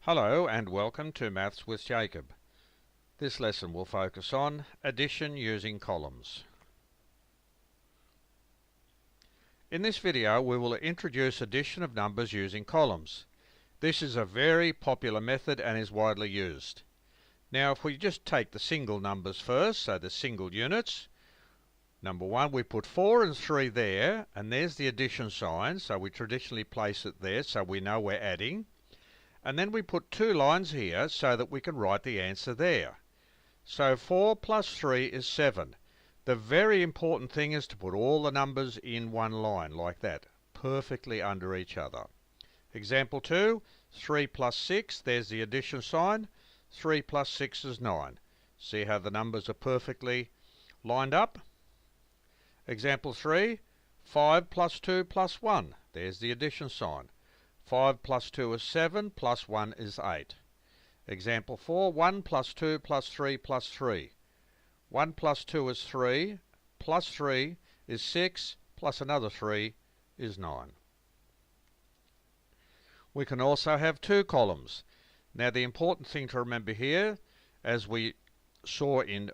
Hello and welcome to Maths with Jacob. This lesson will focus on addition using columns. In this video we will introduce addition of numbers using columns. This is a very popular method and is widely used. Now if we just take the single numbers first, so the single units, number 1 we put 4 and 3 there, and there's the addition sign, so we traditionally place it there so we know we're adding. And then we put 2 lines here so that we can write the answer there. So 4 plus 3 is 7. The very important thing is to put all the numbers in one line like that, perfectly under each other. Example 2, 3 plus 6, there's the addition sign. 3 plus 6 is 9. See how the numbers are perfectly lined up? Example 3, 5 plus 2 plus 1, there's the addition sign. 5 plus 2 is 7, plus 1 is 8. Example 4, 1 plus 2 plus 3 plus 3. 1 plus 2 is 3, plus 3 is 6, plus another 3 is 9. We can also have 2 columns. Now the important thing to remember here, as we saw in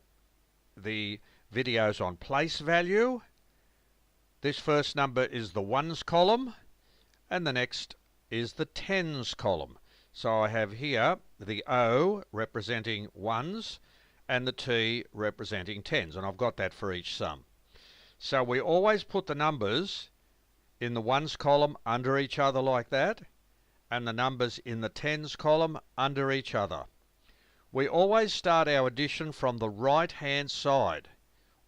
the videos on place value, this first number is the ones column, and the next is the tens column. So I have here the O representing ones and the T representing tens, and I've got that for each sum. So we always put the numbers in the ones column under each other like that, and the numbers in the tens column under each other. We always start our addition from the right hand side,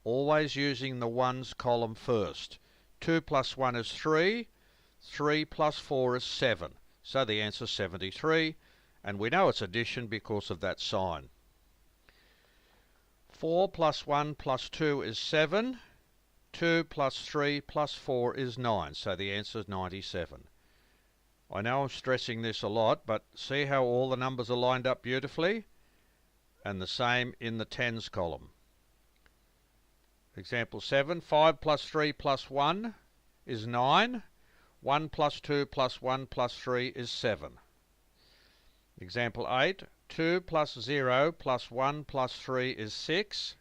always using the ones column first. 2 plus 1 is 3. 3 plus 4 is 7. So the answer is 73, and we know it's addition because of that sign. 4 plus 1 plus 2 is 7. 2 plus 3 plus 4 is 9. So the answer is 97. I know I'm stressing this a lot, but see how all the numbers are lined up beautifully? And the same in the tens column. Example 7, 5 plus 3 plus 1 is 9. 1 plus 2 plus 1 plus 3 is 7. Example 8, 2 plus 0 plus 1 plus 3 is 6.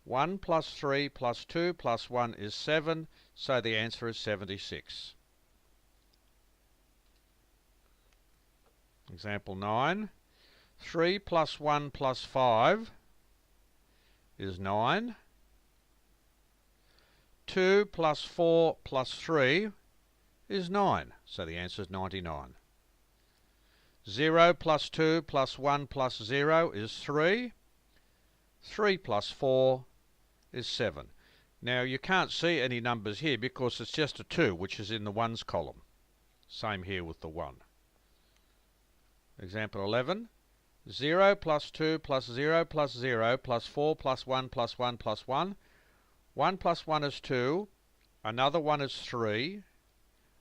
1 plus 3 plus 2 plus 1 is 7, so the answer is 76. Example 9, 3 plus 1 plus 5 is 9. 2 plus 4 plus 3 is 9, so the answer is 99. 0 plus 2 plus 1 plus 0 is 3. 3 plus 4 is 7. Now you can't see any numbers here because it's just a 2 which is in the ones column. Same here with the 1. Example 11. 0 plus 2 plus 0 plus 0 plus 4 plus 1 plus 1 plus 1. 1 plus 1 is 2, another 1 is 3,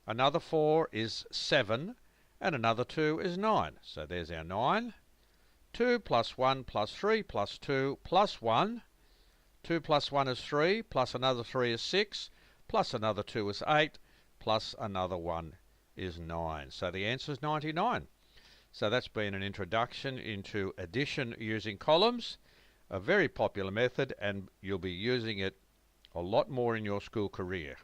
another 4 is 7, and another 2 is 9. So there's our 9. 2 plus 1 plus 3 plus 2 plus 1. 2 plus 1 is 3, plus another 3 is 6, plus another 2 is 8, plus another 1 is 9. So the answer is 99. So that's been an introduction into addition using columns, a very popular method, and you'll be using it a lot more in your school career.